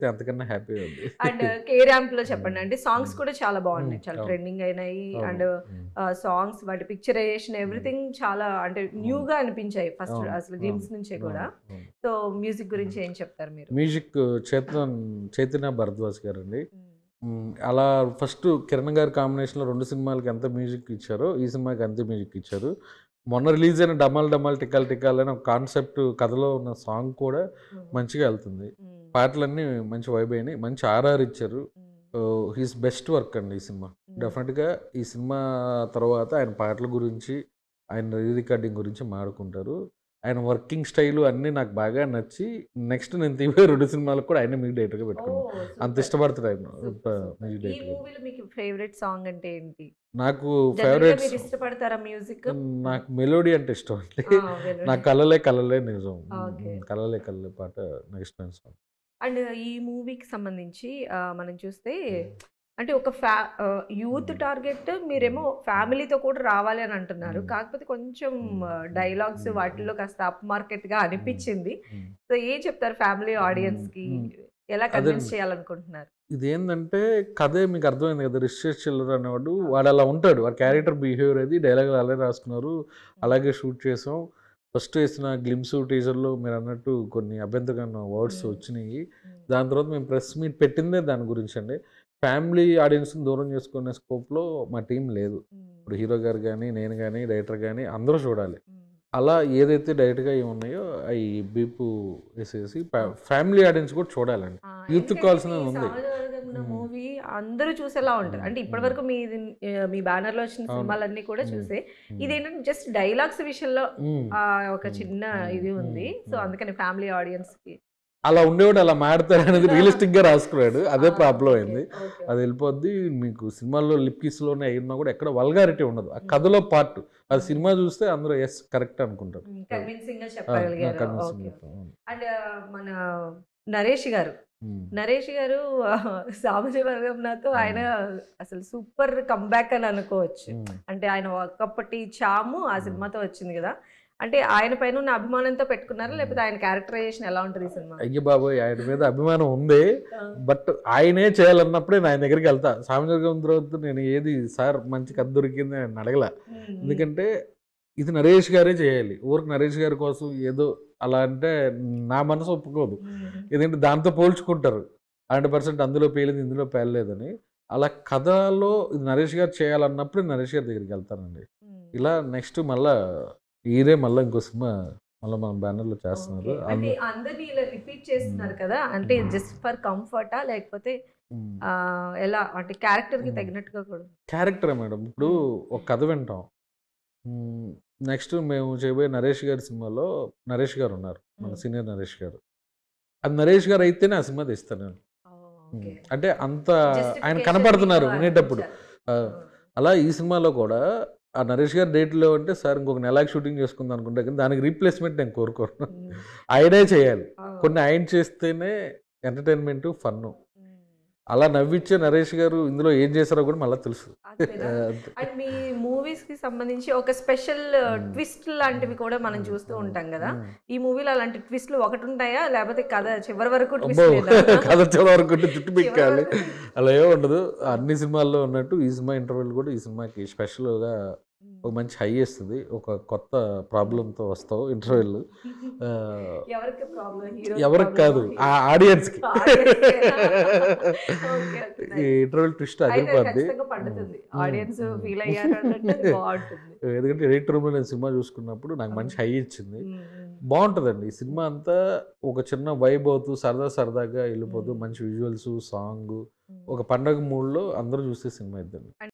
అంతకన్నా హ్యాపీగా ఉంది. అండ్ 'కే ర్యాంప్'లో హ్మ్. చెప్పండి. అంటే సాంగ్స్ హ్మ్. కూడా చాలా హ్మ్. బాగున్నాయి. చాలా అవును. ట్రెండింగ్ అయినాయి. అవును. అండ్ హ్మ్. సాంగ్స్ వాటి పిక్చరైజేషన్ హ్మ్. ఎవ్రీథింగ్ చాలా అంటే అవును. న్యూగా అనిపించాయి. ఫస్ట్ అవును. అసలు అవును. గ్లిమ్స్ నుంచే కూడా. అవును. అవును. సో మ్యూజిక్ హ్మ్. గురించి ఏం చెప్తారు మీరు? మ్యూజిక్ చైతన్య భరద్వాజ్ గారండి. హ్మ్. అలా ఫస్ట్ 'కిరణ్' గారి కాంబినేషన్‌లో 2 సినిమాలకి ఎంత మ్యూజిక్ ఇచ్చారో, ఈ సినిమాకి అంతే మ్యూజిక్ ఇచ్చారు. మొన్న రిలీజ్ అయిన 'డమాల్ డమాల్ టికాల్ టికాల్' అని ఒక కాన్సెప్ట్ కథలో ఉన్న సాంగ్ కూడా హ్మ్. మంచిగా ఎళ్తుంది. హ్మ్. పాటలన్నీ మంచి వైబ్ అయినాయి. మంచి ఆర్ఆర్ ఇచ్చారు. హ్మ్. హిస్ బెస్ట్ వర్క్ అండి ఈ సినిమా. హ్మ్. డెఫినెట్‌గా ఈ సినిమా తర్వాత ఆయన పాటల గురించి, ఆయన రీ రికార్డింగ్ గురించి మాట్లాడుకుంటారు. ఆయన వర్కింగ్ స్టైలు అన్నీ నాకు బాగా నచ్చి, నెక్స్ట్ నేను తీయబోయే 2 సినిమాలకు కూడా ఆయన్నే మ్యూజిక్ డైరెక్టర్‌గా పెట్టుకున్నాను. ఓహ్! అంత సూపర్. ఇష్టపడతారు ఆయన సూపర్. సూపర్. మ్యూజిక్ ఈ డైరెక్టర్‌గా. మూవీలో మీకు ఫేవరెట్ సాంగ్ అంటే ఏంటి? నాకు జనరల్‌గా ఫేవరెట్స్ మీరు ఇష్టపడతారా మ్యూజిక్? నాకు మెలోడీ అంటే ఇష్టం అండి. ఆ! నా మెలోడీ. కలలే కలలే నిజం. ఓకే. కలలే కలలే పాట నాకు ఇష్టమైన సాంగ్. అండ్ ఈ మూవీకి సంబంధించి మనం చూస్తే హ్మ్. అంటే ఒక యూత్ హ్మ్. టార్గెట్ హ్మ్. మీరేమో హ్మ్. ఫ్యామిలీతో కూడా రావాలి అని అంటున్నారు. హ్మ్. కాకపోతే కొంచెం హ్మ్. హ్మ్. డైలాగ్స్ హ్మ్. హ్మ్. వాటిల్లో కాస్త అప్ మార్కెట్‌గా హ్మ్. అనిపిచ్చింది. హ్మ్. సో ఏం చెప్తారు ఫ్యామిలీ హ్మ్. ఆడియన్స్‌కి? హ్మ్. ఎలా కన్విన్స్ అదేనండి. చేయాలనుకుంటున్నారు? ఇదేందంటే కథే మీకు అర్థమైంది కదా! 'రిషిష్ చిల్లర' అనేవాడు ఆ! వాడలా ఉంటాడు. వాడి హ్మ్. క్యారెక్టర్ బిహేవియర్ అది డైలాగులు అలాగే రాసుకున్నారు. హ్మ్. అలాగే షూట్ చేసాం. ఫస్ట్ ఏసిన గ్లిమ్స్, టీజర్‌లో మీరన్నట్టు కొన్ని అభ్యంతరకరమైన వర్డ్స్ హ్మ్. వచ్చినియి. హ్మ్. దాని తర్వాత మేము ప్రెస్ మీట్ పెట్టిందే దాని గురించండి. ఫ్యామిలీ ఆడియన్స్‌ని దూరం చేసుకునే స్కోప్‌లో మా టీమ్ లేదు. హ్మ్. ఇప్పుడు హీరో గారు గాని, నేను గాని, డైరెక్టర్ గాని అందరూ చూడాలి. హ్మ్. అలా ఏదైతే డైరెక్ట్‌గా ఏమున్నాయో అయి బీపు ఏసేసి ఓకే. ఫ్యామిలీ ఆడియన్స్ కూడా చూడాలండి. ఆ! యూత్‌కి ఎందుకంటే మీ కావాల్సినది ఉంది. 'సామాజిక హ్మ్. మూవీ అందరూ చూసేలా ఉంటది. హ్మ్. అంటే హ్మ్. ఇప్పటివరకు మీ బ్యానర్‌లో వచ్చిన అవును. సినిమాలన్నీ కూడా హ్మ్. చూసే. హ్మ్. ఇదేంటంటే జస్ట్ డైలాగ్స్ విషయంలో హ్మ్. ఒక హ్మ్. చిన్న హ్మ్. ఇది హ్మ్. ఉంది. సో, హ్మ్. అందుకని ఫ్యామిలీ ఆడియన్స్‌కి. అలా ఉండేవాడు అలా మాడతాడనేది రియలిస్టిక్‌గా రాసుకున్నాడు. ఆ! అదే ప్రాబ్లమ్ ఓకే. అయింది. ఓకే. అది ఓకే. ఎళ్ళిపోద్ది. మీకు సినిమాల్లో లిప్ కిస్‌లోనే అయ్యున్నా కూడా ఎక్కడ వల్గారిటీ ఉండదు. ఆ హ్మ్. కథలో పార్ట్. అది హ్మ్. సినిమా చూస్తే అందరూ యెస్ కరెక్ట్ అనుకుంటారు. హ్మ్. అది. కన్విన్సింగ్‌గా ఆ! ఆ! చెప్పగలిగారు. Convincing okay. చెప్పాం. ఓకే. అవును. అండ్ మన నరేష్ గారు. హ్మ్. నరేష్ గారు 'సామాజిక వర్గం'తో ఆయన హ్మ్. అసలు సూపర్ కమ్‌బ్యాక్ అని అనుకోవచ్చు. హ్మ్. అంటే ఆయన ఒకప్పటి చాము ఆ హ్మ్. సినిమాతో వచ్చింది గదా! అంటే ఆయన పైన ఉన్న అభిమానంతో పెట్టుకున్నారా? హ్మ్. లేకపోతే ఆయన క్యారెక్టరైజేషన్ ఎలా ఉంటది ఈ సినిమా? అయ్య బాబోయ్! ఆయన మీద అభిమానం ఉంది. ఆ! బట్ ఆయనే చేయాలన్నప్పుడే నేను ఆయన దగ్గరికెళ్తా. సామాజిక తర్వాత నేను ఏది సార్ మంచి హ్మ్. కథ దొరికింది అని అడగల. హ్మ్. హ్మ్. ఎందుకంటే ఇది నరేష్ గారే చేయాలి. ఊరికే నరేష్ గారి కోసం ఏదో అలా అంటే నా మనసు ఒప్పుకోదు. హ్మ్. ఎందుకంటే దాంతో పోల్చుకుంటారు. 100% అందులో పేలింది ఇందులో పేలలేదని. అలా కథలో ఇది నరేష్ గారు చేయాలన్నప్పుడు నరేష్ గారి దగ్గరికెళ్తానండి. హ్మ్. ఇలా నెక్స్ట్ మళ్ళా ఈరే మళ్ళా ఇంకో సినిమా మళ్ళా మన బ్యానర్‌లో ఓకే. చేస్తున్నారు. అంటే అందరిని ఇలా రిపీట్ హ్మ్. చేస్తున్నారు కదా! అంటే హ్మ్. జస్ట్ ఫర్ కంఫర్టా? లేకపోతే హ్మ్. ఎలా అంటే క్యారెక్టర్‌కి హ్మ్. తగినట్టుగా కూడా క్యారెక్టరే మేడం. ఇప్పుడు హ్మ్. ఒక కథ వింటాం. హ్మ్. నెక్స్ట్ మేము చేయబోయే 'నరేష్' గారి సినిమాలో నరేష్ గారున్నారు. మన హ్మ్. సీనియర్ నరేష్ గారు. అది 'నరేష్' గారు అయితేనే ఆ సినిమా తీస్తాను నేను. ఓహ్! ఓకే. అంటే అంత ఆయన జస్టిఫికేషన్ మీకు కనపడుతున్నారు వినేటప్పుడు. అనిపించాలి. ఆహ్, ఆ! అలా ఈ సినిమాలో కూడా ఆ 'నరేష్' గారు డేట్‌లో అంటే సార్ ఇంకొక నెలాగి షూటింగ్ చేసుకుందాం అనుకుంటా కానీ దానికి రీప్లేస్‌మెంట్ నేను కోరుకోను. హ్మ్. ఆయనే చేయాలి. ఆ! కొన్ని ఆయన చేస్తేనే ఎంటర్‌టైన్‌మెంటు, ఫన్ను. హ్మ్. అలా నవ్విచ్చే 'నరేష్' గారు ఇందులో ఏం చేశారో కూడా మళ్ళా తెలుసు. అంతేనా? అంతే. అండ్ మీ మూవీస్‌కి సంబంధించి ఒక స్పెషల్ హ్మ్. ట్విస్ట్ లాంటివి హ్మ్. కూడా మనం హ్మ్. చూస్తూ హ్మ్. ఉంటాం గదా! హ్మ్. ఈ మూవీలో అలాంటి ట్విస్ట్‌లు ఒకటుంటాయా? లేపోతే కథ చివరి వరకు అబ్బో! ట్విస్ట్ లేదా? కథ చివరి వరకుంటే జుట్టు చివరి పీక్కేయాలి. వరకు అలా ఏమి ఉండదు. ఆ! అన్ని సినిమాల్లో ఉన్నట్టు ఈ సినిమా ఇంటర్వెల్ కూడా ఈ సినిమాకి స్పెషల్‌గా ఒక హ్మ్. మంచి హై ఇస్తది. ఒక కొత్త హ్మ్. ప్రాబ్లమ్‌తో వస్తావు హ్మ్. ఇంటర్వెల్. ఆహ్, ఎవరికి ప్రాబ్లమ్? హీరోకి ఎవరికి ప్రాబ్లమా? కాదు. ఆ హీరోకి ప్రాబ్లమా? ఆడియన్స్‌కి. ఆడియన్స్‌కేనా? ఓకే. ఓకే. ఈ నైస్. ఇంటర్వెల్ ట్విస్ట్ అయితే అది అదిరిపోద్ది. ఖచ్చితంగా హ్మ్. పండుతుంది. హ్మ్. ఆడియన్స్ హ్మ్. ఫీల్ అయ్యారు అనంటే అది బావుంటుంది. ఎందుకంటే ఎడిటర్ రూమ్‌లో నేను సినిమా చూసుకున్నప్పుడు నాకు ఆ! మంచి హై ఇచ్చింది. హ్మ్. హ్మ్. బావుంటదండి. ఈ సినిమా హ్మ్. అంతా ఒక చిన్న వైబ్ అవుతూ సరదా సరదాగా ఎళ్ళిపోతూ హ్మ్. మంచి విజువల్సు, సాంగు హ్మ్. ఒక పండగ మూడ్‌లో అందరూ చూసే సినిమా ఇదండి.